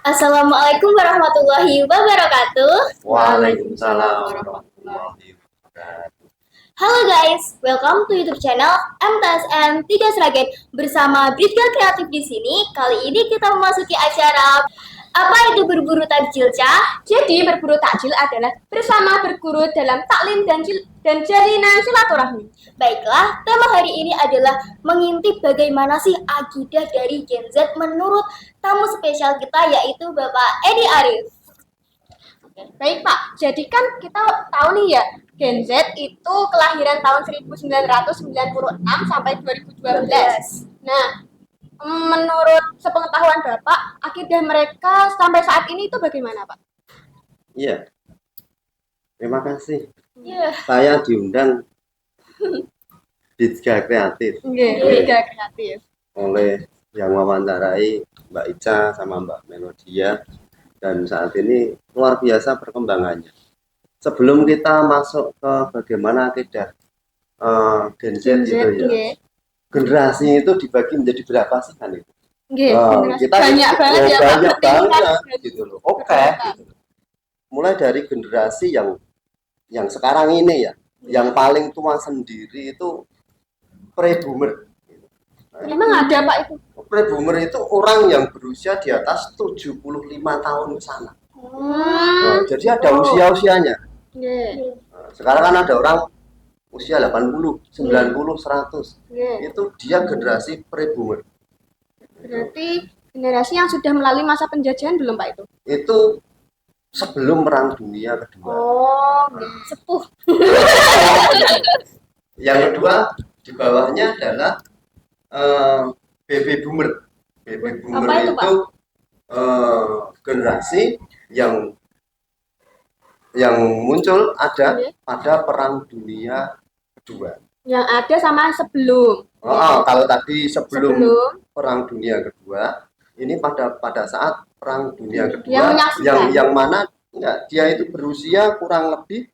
Assalamualaikum warahmatullahi wabarakatuh. Waalaikumsalam warahmatullahi wabarakatuh. Halo guys, welcome to YouTube channel MTSN 3 Sragen bersama Brigda Kreatif di sini. Kali ini kita memasuki acara apa itu berburu takjil, Cah? Jadi berburu takjil adalah bersama berguru dalam taklim dan jalinan silaturahmi. Baiklah, tema hari ini adalah mengintip bagaimana sih akidah dari Gen Z menurut tamu spesial kita yaitu Bapak Edi Arif. Baik Pak, jadi kan kita tahu nih ya, Gen Z itu kelahiran tahun 1996 sampai 2012. Nah, menurut sepengetahuan Bapak, akidah mereka sampai saat ini itu bagaimana Pak? Iya, terima kasih. Yeah. Saya diundang Brigda Kreatif Brigda Kreatif oleh yang mewawancarai Mbak Ica sama Mbak Melodia, dan saat ini luar biasa perkembangannya. Sebelum kita masuk ke bagaimana akidah Gen Z itu ya, generasi itu dibagi menjadi berapa sih kan itu? Kita banyak banget ya Pak. Banyak banget gitu loh. Oke. Gitu. Mulai dari generasi yang sekarang ini ya, yang paling tua sendiri itu pre-boomer. Memang ada Pak itu? Pre-boomer itu orang yang berusia di atas 75 tahun ke sana. Nah, jadi ada usia-usianya. Nah, sekarang kan ada orang usia 80, 90, 100. Itu dia generasi pre-boomer. Berarti generasi yang sudah melalui masa penjajahan belum Pak itu? Itu sebelum Perang Dunia Kedua. Sepuh. Yang kedua di bawahnya adalah baby boomer. Baby boomer itu generasi yang muncul ada pada Perang Dunia Kedua. Yang ada sama sebelum. Kalau tadi sebelum Perang Dunia Kedua, ini pada saat Perang Dunia Kedua yang mana enggak, dia itu berusia kurang lebih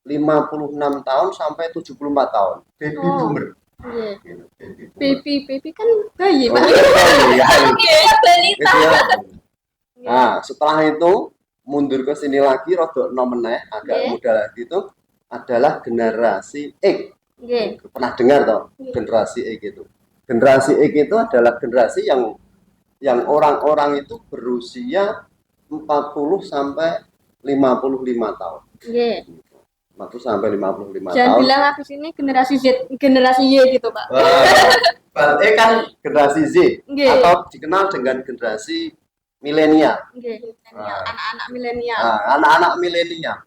56 tahun sampai 74 tahun. Baby boomer. Baby kan bayi Pak. Balita. Nah, setelah itu mundur ke sini lagi rodok nomeneh agak muda lagi itu adalah generasi X. Pernah dengar toh generasi X itu? Generasi X itu adalah generasi yang orang-orang itu berusia 40 sampai 55 tahun. 40 sampai 55 tahun. Jangan bilang habis ini generasi Z, generasi Y gitu, Pak. Berarti kan generasi Z atau dikenal dengan generasi milenial. Anak-anak milenial. Anak-anak milenial.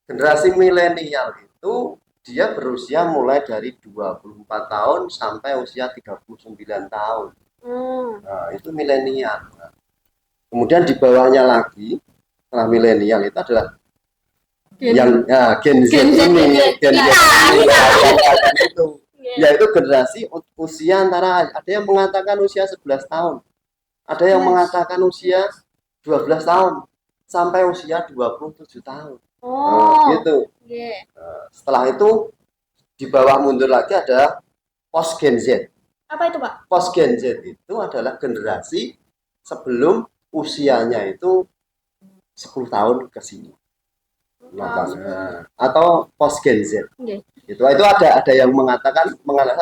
Generasi milenial itu dia berusia mulai dari 24 tahun sampai usia 39 tahun. Nah, itu milenial. Kemudian di bawahnya lagi setelah milenial itu adalah Gen Z ini. Gen Z itu yaitu generasi usia antara, ada yang mengatakan usia 11 tahun, ada yang mengatakan usia 12 tahun sampai usia 27 tahun. Gitu. Setelah itu di bawah mundur lagi ada post Gen Z. Apa itu Pak? Post Gen Z itu adalah generasi sebelum usianya itu 10 tahun ke sini. Atau post Gen Z. Itu ada yang mengatakan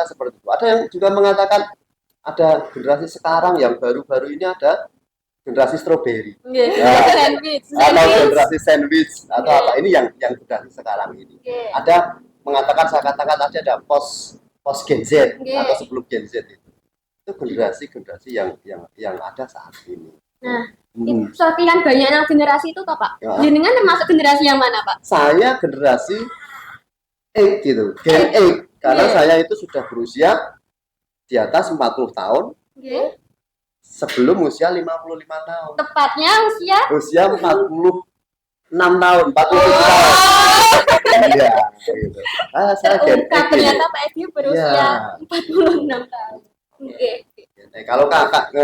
seperti itu. Ada yang juga mengatakan ada generasi sekarang yang baru-baru ini ada generasi strawberry. Atau generasi sandwich atau apa, ini yang generasi sekarang ini. Ada mengatakan, saya katakan tadi ada post Gen Z atau sebelum Gen Z itu generasi yang ada saat ini. Nah, sekian banyaknya generasi itu toh Pak. Jenengan termasuk generasi yang mana Pak? Saya generasi X gitu, Gen X, karena saya itu sudah berusia di atas 40 tahun. Sebelum usia 55 tahun. Tepatnya usia 46 tahun, 47 tahun. Iya, gitu. Saya Gen X. Ternyata Pak Edi berusia 46 tahun.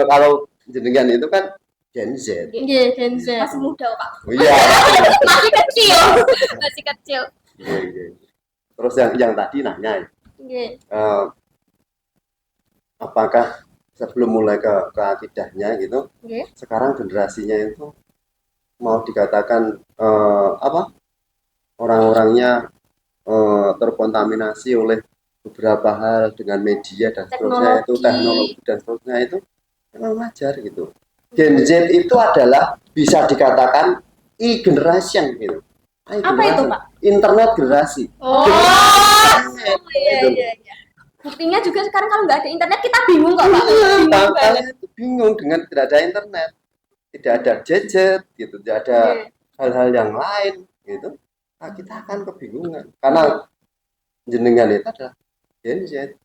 Kalau jenengan itu kan Gen Z. Gen Z. Masih muda Pak. Iya. Masih kecil. Masih kecil. Terus yang tadi nanya, apakah sebelum mulai ke akidahnya gitu. Nggih. Sekarang generasinya itu mau dikatakan orang-orangnya terkontaminasi oleh beberapa hal dengan media dan seterusnya, itu teknologi dan seterusnya, itu memang wajar gitu. Gen Z itu adalah bisa dikatakan e-generation gitu. Apa itu, Pak? Internet generasi. Oh, Gitu. iya. Buktinya juga sekarang kalau nggak ada internet kita bingung kok, Pak. Makanya itu bingung dengan tidak ada internet, tidak ada gadget gitu, tidak ada hal-hal yang lain gitu. Nah, kita akan kebingungan karena jenengan itu adalah Gen Z,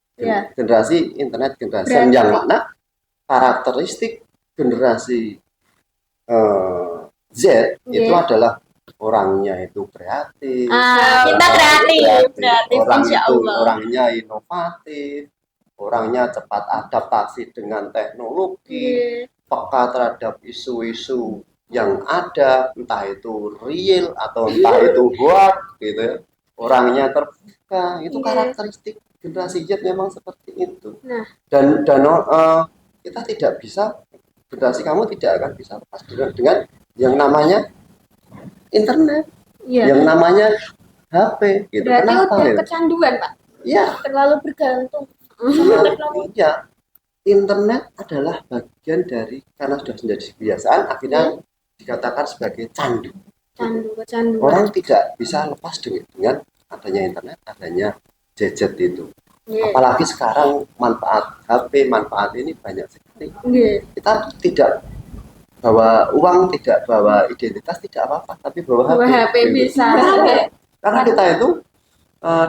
generasi internet generasi yang mana karakteristik generasi Z itu adalah orangnya itu kreatif, kita kreatif, orang insya itu Allah. orangnya inovatif, orangnya cepat adaptasi dengan teknologi, peka terhadap isu-isu yang ada, entah itu real atau entah itu hoax gitu ya. Orangnya terbuka, itu karakteristik generasi Z memang seperti itu. Dan kita tidak bisa, generasi kamu tidak akan bisa lepas dengan yang namanya internet, yang namanya HP gitu. Berarti kenapa udah ya? kecanduan, Pak? Iya, terlalu bergantung sama teknologi. iya. Internet adalah bagian dari, karena sudah menjadi kebiasaan, akhirnya dikatakan sebagai candu. Kecanduan. Orang tidak bisa lepas dengan adanya internet, adanya gadget itu. Apalagi sekarang manfaat HP, manfaat ini banyak sekali. Kita tidak bawa uang, tidak bawa identitas, tidak apa-apa, tapi bawa HP bisa. Karena kita itu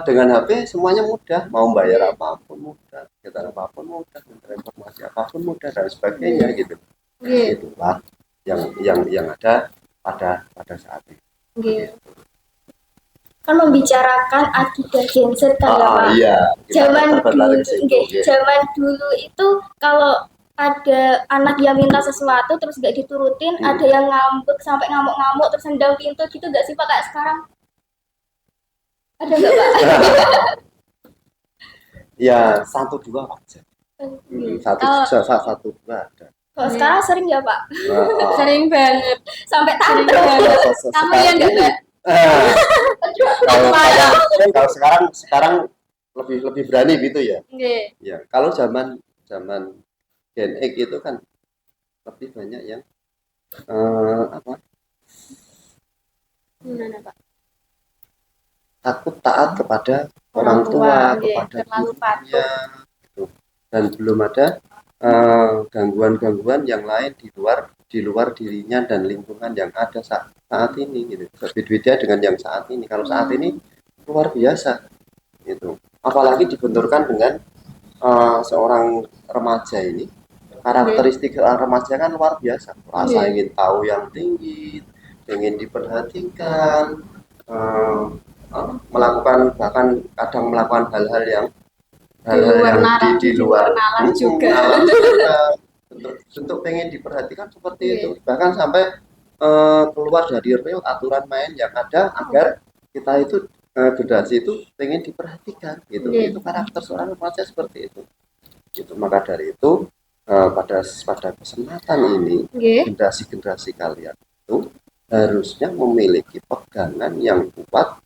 dengan HP semuanya mudah, mau bayar apapun mudah, kegiatan apapun mudah, mencari informasi apapun mudah dan sebagainya gitu. Itulah yang ada pada saat ini. Kan membicarakan akidah Gen Z kan ya Pak. Iya. Zaman dulu itu kalau ada anak yang minta sesuatu terus nggak diturutin, ada yang ngambek sampai ngamuk-ngamuk terus nendang pintu gitu, nggak sih Pak kayak sekarang? Ada nggak Pak? Ya, 1-2 wajar. Satu dua ada. Kalau sekarang sering ya Pak? Sering banget. Sampai tante. Kamu yang enggak? Kalau sekarang lebih berani gitu ya. Ya, kalau zaman Gen X itu kan lebih banyak yang Gimana Pak? takut taat kepada orang tua, kepada gurunya, gitu. Dan belum ada gangguan-gangguan yang lain di luar dirinya dan lingkungan yang ada saat ini gitu. Berbeda dengan yang saat ini. Kalau saat ini luar biasa gitu. Apalagi dibenturkan dengan seorang remaja ini. Karakteristik remaja kan luar biasa. Rasa ingin tahu yang tinggi, ingin diperhatikan, bahkan kadang melakukan hal-hal yang di luar nalar juga. Untuk pengen diperhatikan seperti itu, bahkan sampai keluar dari real aturan main yang ada agar kita itu generasi itu pengen diperhatikan gitu. Itu karakter seorang remaja seperti itu. Gitu. Maka dari itu pada kesempatan ini generasi kalian itu harusnya memiliki pegangan yang kuat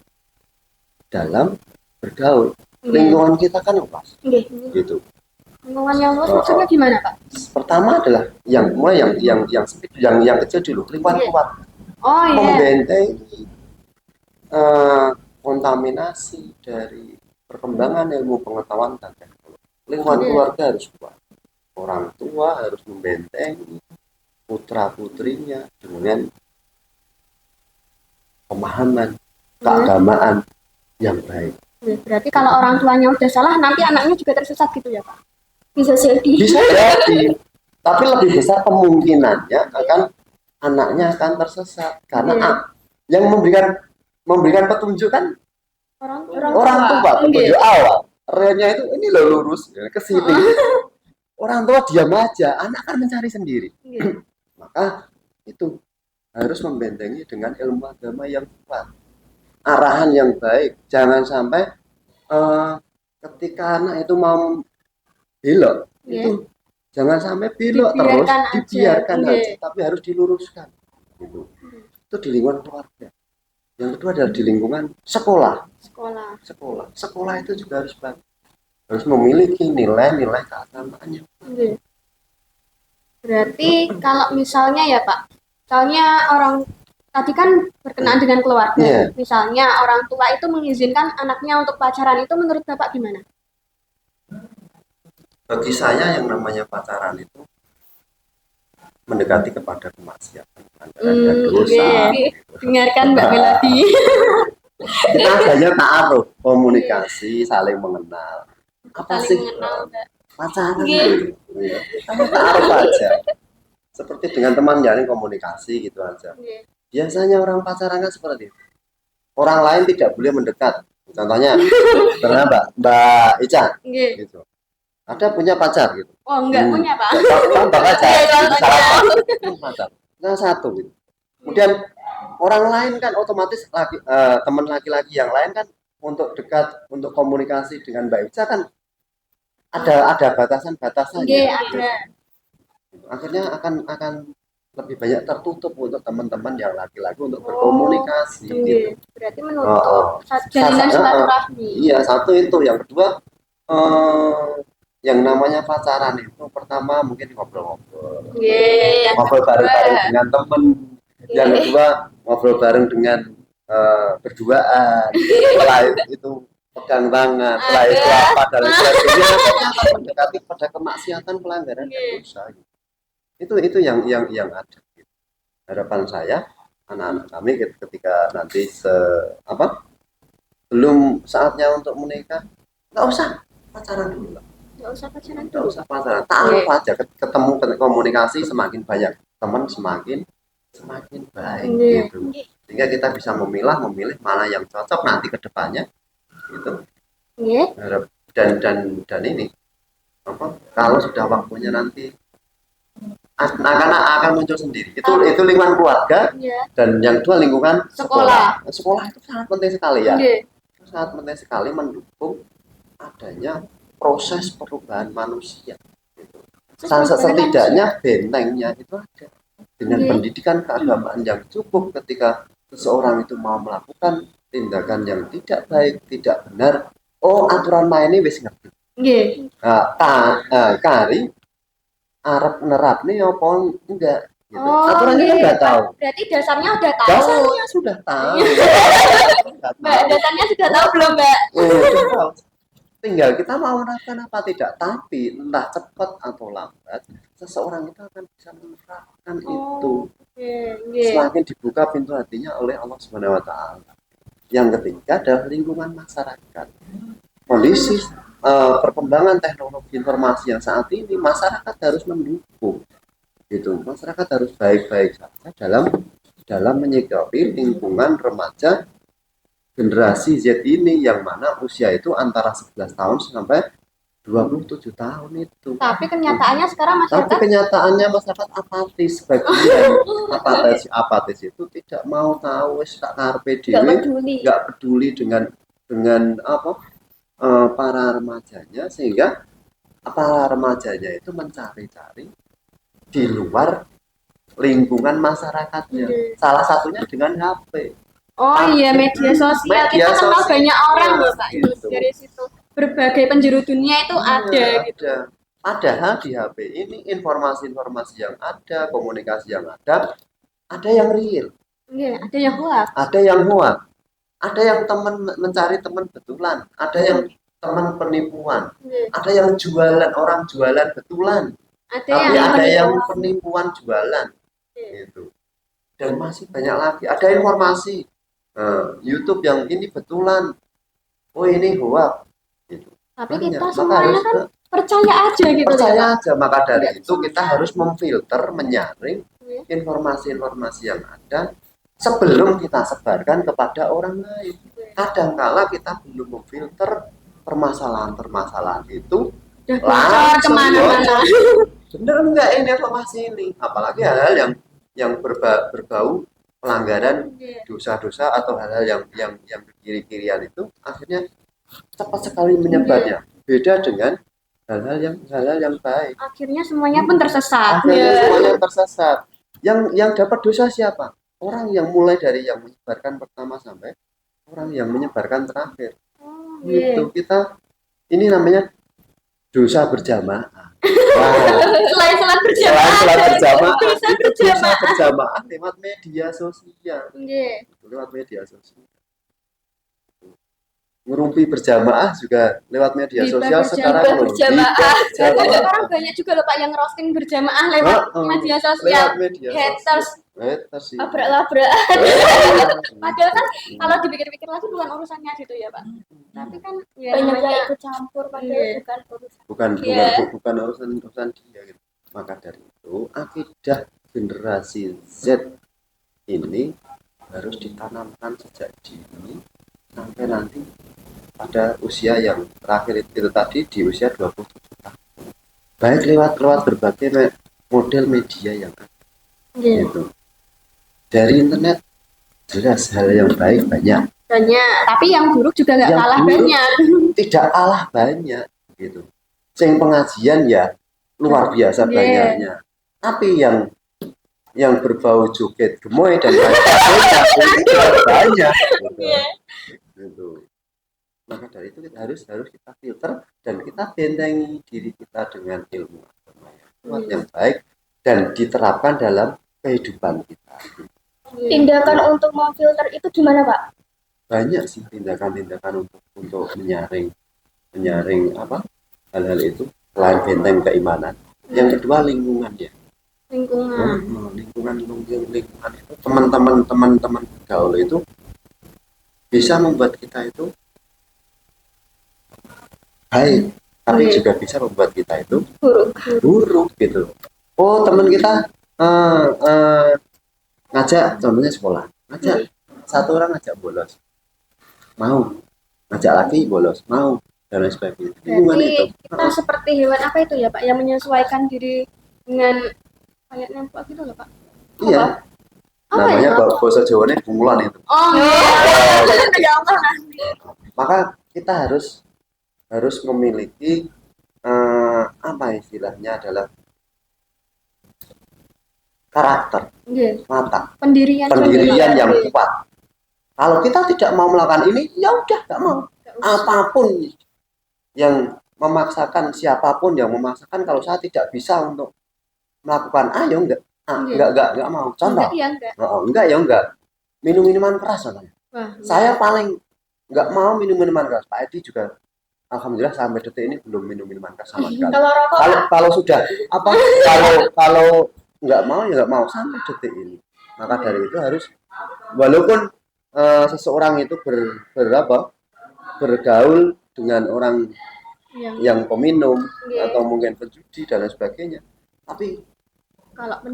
dalam bergaul. Lingkungan kita kan luas, gitu. Lingkungan yang luas maksudnya gimana Pak? Pertama adalah yang sempit, yang kecil dulu, lingkungan kuat. Membentengi kontaminasi dari perkembangan ilmu pengetahuan dan teknologi. Lingkungan keluarga harus kuat. Orang tua harus membentengi putra putrinya dengan pemahaman keagamaan yang baik. Berarti kalau orang tuanya udah salah, nanti anaknya juga tersesat gitu ya Pak? Bisa jadi. Tapi lebih besar kemungkinannya anaknya akan tersesat karena yang memberikan petunjuk kan orang tua, petunjuk awal. Realnya itu ini loh lurus ke sini. Orang tua diam aja, anak akan mencari sendiri. Maka itu harus membentengi dengan ilmu agama yang kuat. Arahan yang baik, jangan sampai ketika anak itu mau belok itu Jangan sampai belok terus, Dibiarkan aja. dibiarkan Oke. aja, tapi harus diluruskan. Gitu. Itu di lingkungan keluarga. Yang kedua adalah di lingkungan sekolah. Sekolah itu juga harus bagus. Harus memiliki nilai-nilai keagamaan. Oke. Berarti kalau misalnya ya Pak, misalnya orang tadi kan berkenaan dengan keluarga. Iya. Misalnya orang tua itu mengizinkan anaknya untuk pacaran, itu menurut Bapak gimana? Bagi saya yang namanya pacaran itu mendekati kepada kemaksiatan, pelanggaran dan dosa. Oke. Dengarkan Mbak Melody. Kita adanya ta'aruf, komunikasi, saling mengenal. Apa sih Saling mengenal, Mbak. pacaran itu? Kita ta'aruf aja. Seperti dengan teman jalin komunikasi gitu aja. Oke. Biasanya orang pacaran kan seperti itu. Orang lain tidak boleh mendekat. Contohnya, kenapa Mbak Ica? Oke. Gitu. Ada punya pacar gitu. Oh, enggak punya Pak. Contoh aja. Iya, contohnya. Pacar. Nah, satu gitu. Kemudian orang lain kan otomatis teman laki-laki yang lain kan untuk dekat, untuk komunikasi dengan Mbak Ica kan ada batasan-batasannya. Oke, ada. Akhirnya akan lebih banyak tertutup untuk teman-teman yang laki-laki untuk berkomunikasi. Oke. Gitu. Berarti menutup jalinan Sasa- silaturahmi. Iya, satu itu. Yang kedua, yang namanya pacaran itu pertama mungkin ngobrol-ngobrol. Oke. Ngobrol bareng-bareng dengan temen. Yang kedua, ngobrol bareng dengan berduaan. Setelah itu pegang tangan. Setelah itu apa dan lain sebagainya. Akhirnya akan mendekati pada kemaksiatan, pelanggaran dan dosa. Itu yang ada. Harapan saya anak-anak kami ketika nanti belum saatnya untuk menikah, nggak usah pacaran dulu. Nggak usah pacaran Nggak dulu. usah pacaran, taruh aja, ketemu komunikasi semakin banyak teman semakin baik gitu. Sehingga kita bisa memilih mana yang cocok nanti ke depannya gitu. Dan ini kalau sudah waktunya nanti akan muncul sendiri. Itu lingkungan keluarga. Dan yang kedua lingkungan sekolah. Sekolah itu sangat penting sekali ya. Sangat penting sekali mendukung adanya proses perubahan manusia. Gitu. Setidaknya bentengnya itu ada. Dengan pendidikan keagamaan yang cukup ketika seseorang itu mau melakukan tindakan yang tidak baik, tidak benar, aturan main ini wis ngerti. Kari Arab nerap nih apa enggak gitu. Aturannya kan enggak tahu. Berarti dasarnya udah tahu. Dasarnya sudah tahu. Mbak, dasarnya sudah tahu belum, Mbak? Tinggal kita mau menerapkan apa tidak, tapi entah cepat atau lambat seseorang itu akan bisa menerapkan itu. Semakin dibuka pintu hatinya oleh Allah Subhanahu wa taala. Yang ketiga adalah lingkungan masyarakat. Kondisi perkembangan teknologi informasi yang saat ini masyarakat harus mendukung. Gitu. Masyarakat harus baik-baik saja dalam menyikapi lingkungan remaja generasi Z ini yang mana usia itu antara 11 tahun sampai 27 tahun itu. Tapi kenyataannya sekarang masyarakat apatis sebagian. apatis itu tidak mau tahu, tak karpe dewe, nggak peduli dengan para remajanya, sehingga para remajanya itu mencari-cari di luar lingkungan masyarakatnya. Salah satunya dengan HP. Media sosial. Kita kenal banyak orang loh Pak. Gitu. Dari situ berbagai penjuru dunia itu ada gitu. Padahal di HP ini informasi-informasi yang ada, komunikasi yang ada yang real. Ada yang hoax. Ada yang hoax. Ada yang teman mencari teman betulan, ada yang teman penipuan, ada yang orang jualan betulan, ada yang penipuan jualan, gitu. Dan masih banyak lagi. Ada informasi YouTube yang ini betulan, ini hoax, gitu. Tapi kita semuanya kan percaya aja gitu. Percaya aja. Maka dari itu kita harus memfilter, menyaring informasi-informasi yang ada sebelum kita sebarkan kepada orang lain. Kadangkala kita belum memfilter permasalahan-permasalahan itu langsung kemana-mana. Bener enggak ini informasi ini? Apalagi hal-hal yang berbau pelanggaran dosa-dosa atau hal-hal yang kiri-kirian itu akhirnya cepat sekali menyebarnya. Beda dengan hal-hal yang baik. Akhirnya semuanya pun tersesat. Akhirnya semuanya tersesat. Yang dapat dosa siapa? Orang yang mulai dari yang menyebarkan pertama sampai orang yang menyebarkan terakhir. Gitu. Kita ini namanya dosa berjamaah. Nah, Selain sholat selain berjamaah, sholat berjamaah, dosa itu dosa berjamaah. berjamaah lewat media sosial. Nggih. Lewat media sosial. Ngerumpi berjamaah juga lewat media Giba sosial sekarang berjamaah. loh. Berjamaah. Giba Dan berjamaah. sekarang banyak juga loh Pak yang roasting berjamaah lewat media sosial. Lewat media Haters. Haters sih. Labrak-labrak. Padahal kan kalau dipikir-pikir lagi bukan urusannya gitu ya Pak. Tapi kan ya Banyak namanya yang ikut campur padahal Iya. bukan urusan. bukan Iya. bukan urusan dia gitu. Maka dari itu akidah generasi Z ini harus ditanamkan sejak dini sampai nanti pada usia yang terakhir itu tadi di usia 27 tahun. Baik lewat berbagai model media yang ada. Iya. Gitu. Dari internet jelas hal yang baik banyak. banyak, tapi yang buruk juga nggak Yang kalah buruk banyak. Tidak kalah banyak gitu. Sing pengajian ya luar biasa Iya. banyaknya. Tapi yang berbau joget gemoy dan lain sebagainya itu juga banyak gitu. Iya. Gitu. Maka dari itu kita harus kita filter dan kita bentengi diri kita dengan ilmu agama yang kuat, yang baik dan diterapkan dalam kehidupan kita. Tindakan untuk memfilter itu gimana, Pak? Banyak sih tindakan-tindakan untuk menyaring apa hal-hal itu. Selain benteng keimanan, yang kedua lingkungan ya. Lingkungan itu teman-teman gaul itu bisa membuat kita itu baik, tapi juga bisa membuat kita itu buruk gitu. Oh, teman kita ngajak, contohnya sekolah, ngajak satu orang ngajak bolos, mau, ngajak lagi bolos, mau, dan lain sebagainya. Lingkungan Berarti itu kita seperti hewan apa itu ya Pak, yang menyesuaikan diri dengan kayak nempel gitu loh Pak. iya. Apa Namanya ya? bahasa Jawanya bungulan itu. Oh iya. Maka kita harus memiliki apa istilahnya adalah karakter, mata, Pendirian yang kuat. Kalau kita tidak mau melakukan ini, ya udah nggak mau. Apapun yang memaksakan, siapapun yang memaksakan, kalau saya tidak bisa untuk melakukan, ayo enggak. Enggak mau. Contoh. Enggak ya enggak. Minum minuman keras contohnya. Saya paling enggak mau minum minuman keras. Pak Edi juga alhamdulillah sampai detik ini belum minum minuman keras sama sekali. Kalau sudah apa? Kalau enggak mau ya enggak mau sampai detik ini. Maka dari itu harus walaupun seseorang itu bergaul dengan orang yang peminum atau mungkin penjudi dan lain sebagainya, tapi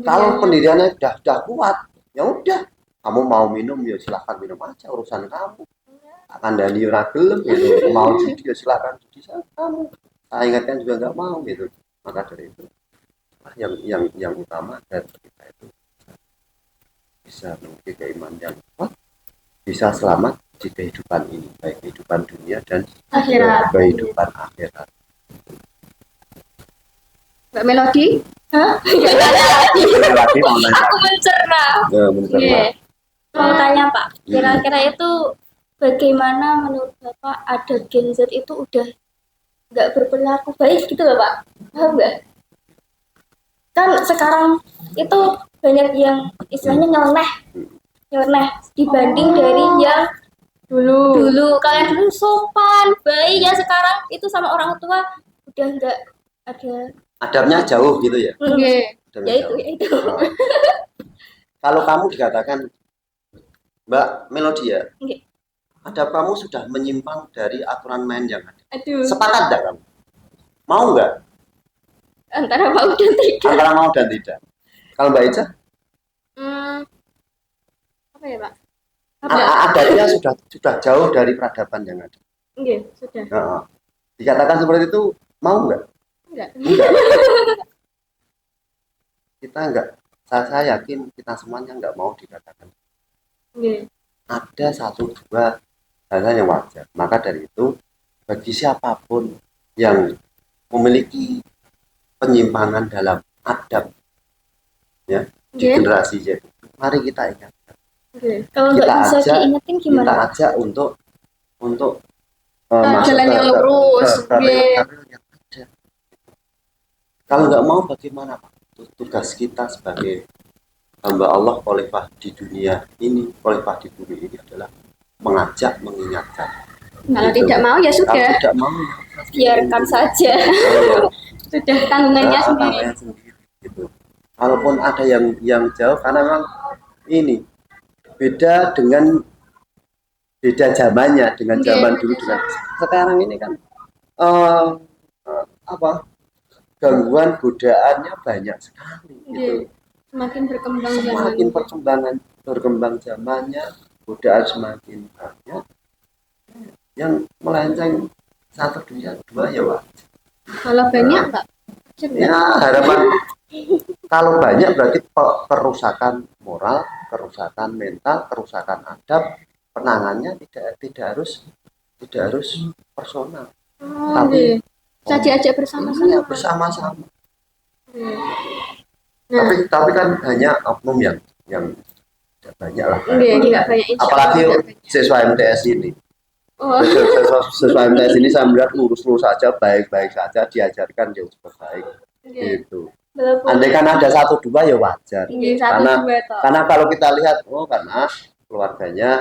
kalau pendiriannya sudah kuat, ya udah, kamu mau minum ya silahkan minum aja, urusan kamu. Akan dari gelem gitu, mau judi ya silahkan judi kamu. Saya ingatkan juga nggak mau gitu. Maka dari itu yang utama dari kita itu bisa memiliki keimanan yang kuat, bisa selamat di kehidupan ini, baik kehidupan dunia dan kehidupan akhirat. Mbak Melody? Hah? Lagi mau nanya. Aku mencerna. Mau tanya Pak, kira-kira itu bagaimana menurut Bapak ada Gen Z itu udah nggak berperilaku baik gitu loh Pak? Paham nggak? Kan sekarang itu banyak yang istilahnya nyeleneh dibanding dari yang dulu. Kalian dulu sopan, baik, ya sekarang itu sama orang tua udah nggak ada. Adabnya jauh gitu ya? Ya itu. Kalau kamu dikatakan Mbak Melody ya, adab kamu sudah menyimpang dari aturan main yang ada. Sepakat enggak kamu? Mau enggak? Antara mau dan tidak. Kalau Mbak Ica? Apa ya Pak? Adabnya sudah jauh dari peradaban yang ada. Sudah. Dikatakan seperti itu, mau enggak? Enggak. Kita enggak. Saya yakin kita semuanya enggak mau dikatakan. Ada satu dua hal yang wajar. Maka dari itu bagi siapapun yang memiliki penyimpangan dalam adab ya di Oke. generasi Z. Mari kita ingat, Oke. Kalau nggak kita bisa ajak, diingetin kita gimana? ajak untuk Jalan yang lurus. ke Oke. real yang ada. Kalau nggak mau bagaimana Pak? Tugas kita sebagai hamba Allah, khalifah di dunia ini, khalifah di bumi ini adalah mengajak, mengingatkan. Kalau Gitu. tidak mau ya Kalau sudah, tidak mau, Biarkan saja. sudah tanggungannya sendiri. tangannya sendiri. Gitu. Walaupun ada yang jauh, karena memang ini beda zamannya dengan Oke, zaman beda dulu dengan sekarang ini kan apa gangguan godaannya banyak sekali gitu. Oke. Semakin berkembang Semakin zaman. berkembang zamannya, godaan semakin banyak yang melenceng satu dunia dua ya Pak. Kalau banyak Pak, Ya harapan kalau banyak berarti kerusakan moral, kerusakan mental, kerusakan adab, penanganannya tidak harus personal, oh, tapi bisa diajak ya, bersama-sama. bersama-sama. Nah, Tapi kan hanya oknum yang tidak banyak lah. enggak banyak insya Apalagi Allah enggak banyak. siswa MTS ini. Oh, Siswa MTS ini saya melihat lurus-lurus saja, baik-baik saja, diajarkan yang cukup baik. Gitu. Walaupun Andai kan ada satu dua ya wajar. Nggih, satu dua toh. Karena kalau kita lihat, karena keluarganya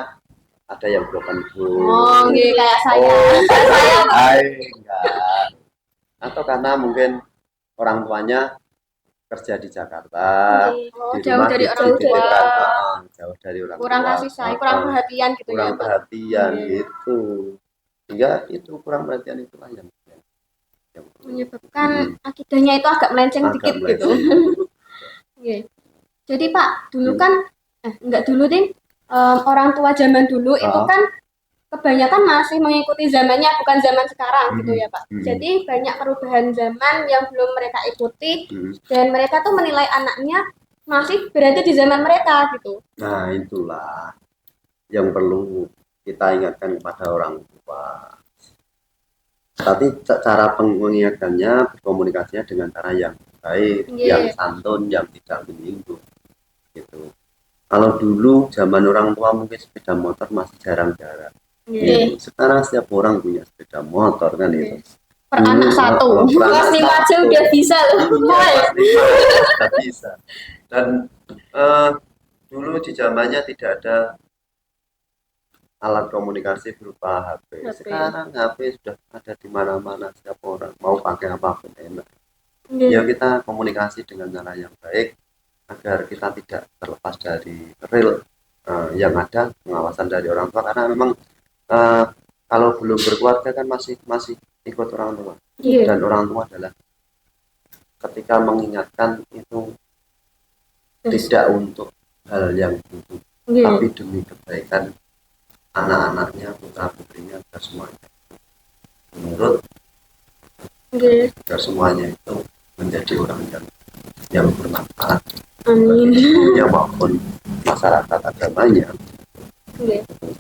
ada yang broken home. Oh, nggih kayak saya. Enggak. Atau karena mungkin orang tuanya kerja di Jakarta, Oh, di jauh rumah dari orang tua. dititipkan, jauh dari orang tua. Kurang kasih sayang, kurang perhatian gitu kurang ya, Pak. perhatian Iya. gitu. Sehingga itu kurang perhatian itulah yang Menyebabkan akidahnya itu agak melenceng agak dikit gitu. melenceng. Oke. Jadi Pak, dulu kan enggak dulu deh, orang tua zaman dulu itu kan kebanyakan masih mengikuti zamannya, bukan zaman sekarang gitu ya Pak. Jadi banyak perubahan zaman yang belum mereka ikuti dan mereka tuh menilai anaknya masih berada di zaman mereka gitu. Nah itulah yang perlu kita ingatkan kepada orang tua. Tapi cara mengingatkannya, berkomunikasinya dengan cara yang baik, yang santun, yang tidak menyinggung gitu. Kalau dulu zaman orang tua mungkin sepeda motor masih jarang-jarang. Gitu. Sekarang setiap orang punya sepeda motor kan itu. Per anak satu. kelas 5 aja udah bisa loh. Iya, udah bisa. Dan dulu di zamannya tidak ada alat komunikasi berupa HP. Sekarang HP sudah ada di mana-mana, setiap orang mau pakai apapun enak. Ya kita komunikasi dengan cara yang baik agar kita tidak terlepas dari real yang ada pengawasan dari orang tua, karena memang kalau belum berkeluarga kan masih ikut orang tua. Dan orang tua adalah ketika mengingatkan itu tidak untuk hal yang buruk, tapi demi kebaikan anak-anaknya, putra-putrinya, agar semuanya menurut agar semuanya itu menjadi orang yang bermanfaat. Amin. Ya maupun masyarakat agamanya.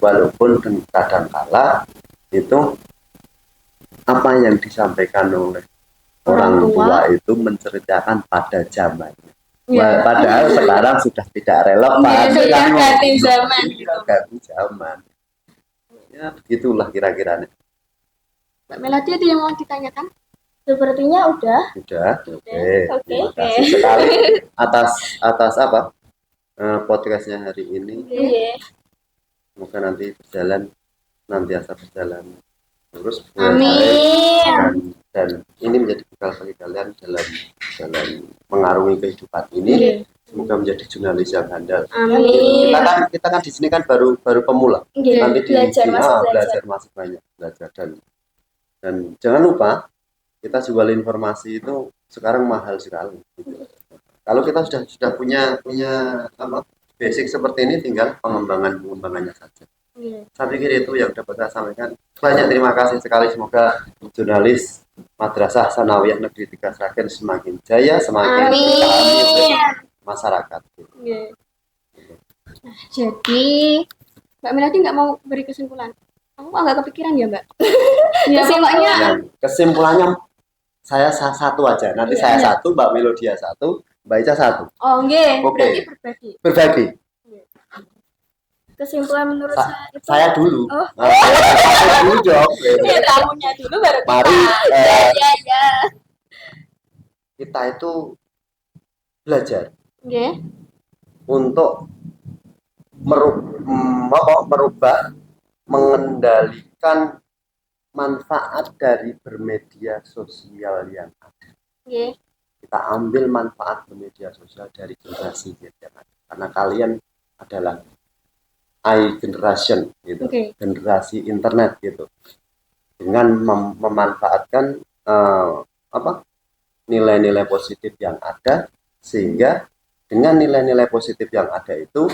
Walaupun kadang-kala itu apa yang disampaikan oleh orang tua itu menceritakan pada zamannya. Padahal sekarang sudah tidak relevan. Sudah ganti zaman. Ganti zaman. Ya begitulah kira-kira. Mbak Melati ada yang mau ditanyakan? Sepertinya udah. Oke. Terima kasih sekali atas apa podcastnya hari ini. Semoga nanti nantiasa berjalan lurus. Amin. Dan ini menjadi bekal bagi kalian dalam mengarungi kehidupan ini. Semoga menjadi jurnalis yang handal. Amin. Kita kan di sini kan baru pemula. Nanti belajar masih banyak belajar dan jangan lupa kita jual informasi itu sekarang mahal sekali. Gitu. Kalau kita sudah punya apa basic seperti ini, tinggal pengembangannya saja. Saya pikir itu yang dapat saya sampaikan. Banyak terima kasih sekali. Semoga jurnalis Madrasah Sanawiyah Negeri 3 Sragen semakin jaya, semakin masyarakat. Jadi Mbak Melati nggak mau beri kesimpulan? Aku agak kepikiran ya Mbak. Ya pokoknya Kesimpulannya saya satu aja. Nanti Iya. saya satu, Mbak Melodia satu, Mbak Ica satu. Oh, nggih. Oke. Berarti berbagi. Berbagi. Kesimpulan menurut saya itu Saya dulu. Oh. Saya dulu dong. Iya, tamunya dulu baru kita. Mari ya. kita itu belajar Nggih. untuk merubah, mengendalikan manfaat dari bermedia sosial yang ada. Nggih. Kita ambil manfaat bermedia sosial dari generasi yang ada. Karena kalian adalah generation gitu, Oke. generasi internet gitu. Dengan memanfaatkan nilai-nilai positif yang ada, sehingga dengan nilai-nilai positif yang ada itu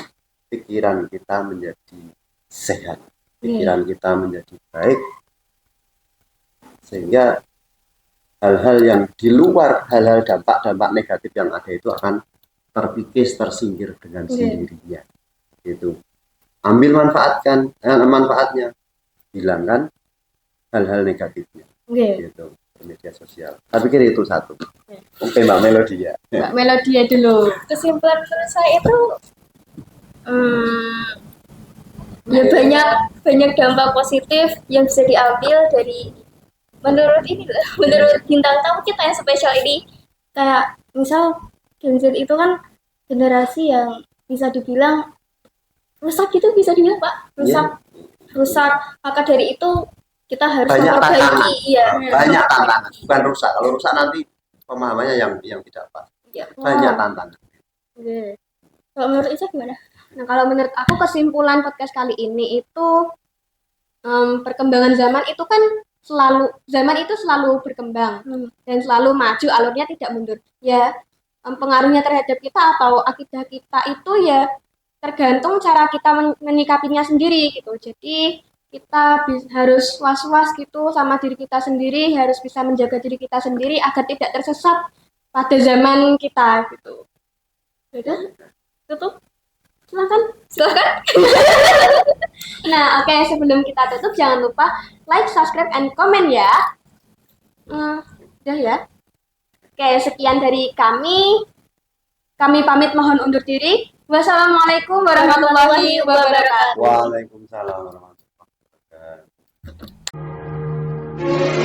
pikiran kita menjadi sehat, pikiran kita menjadi baik, sehingga hal-hal yang di luar, hal-hal dampak-dampak negatif yang ada itu akan terkikis, tersingkir dengan sendirinya. Gitu. Ambil manfaatnya, hilangkan hal-hal negatifnya. Gitu. Media sosial. Saya pikir itu satu. Oke, Mbak Melodia. Mbak Melodia dulu. Kesimpulan menurut saya itu ya banyak dampak positif yang bisa diambil dari menurut bintang tamu kita yang spesial ini. Kayak misal Gen Z itu kan generasi yang bisa dibilang rusak, gitu bisa dibilang Pak, rusak. Maka dari itu kita harus banyak tantangan. memperbaiki. Iya. Banyak tantangan, bukan rusak. Kalau rusak nanti pemahamannya yang tidak pas. Ya. Banyak tantangan. Nggih. Kalau menurut Isa gimana? Nah, kalau menurut aku kesimpulan podcast kali ini itu perkembangan zaman itu kan selalu berkembang dan selalu maju, alurnya tidak mundur. Ya, pengaruhnya terhadap kita atau akidah kita itu ya tergantung cara kita menyikapinya sendiri gitu. Jadi kita harus was-was gitu sama diri kita sendiri, harus bisa menjaga diri kita sendiri agar tidak tersesat pada zaman kita gitu. Udah? Tutup? Silakan. Nah, oke, sebelum kita tutup jangan lupa like, subscribe, and comment ya. Udah ya. Oke, sekian dari kami. Kami pamit mohon undur diri. Wassalamualaikum warahmatullahi wabarakatuh. Waalaikumsalam warahmatullahi wabarakatuh.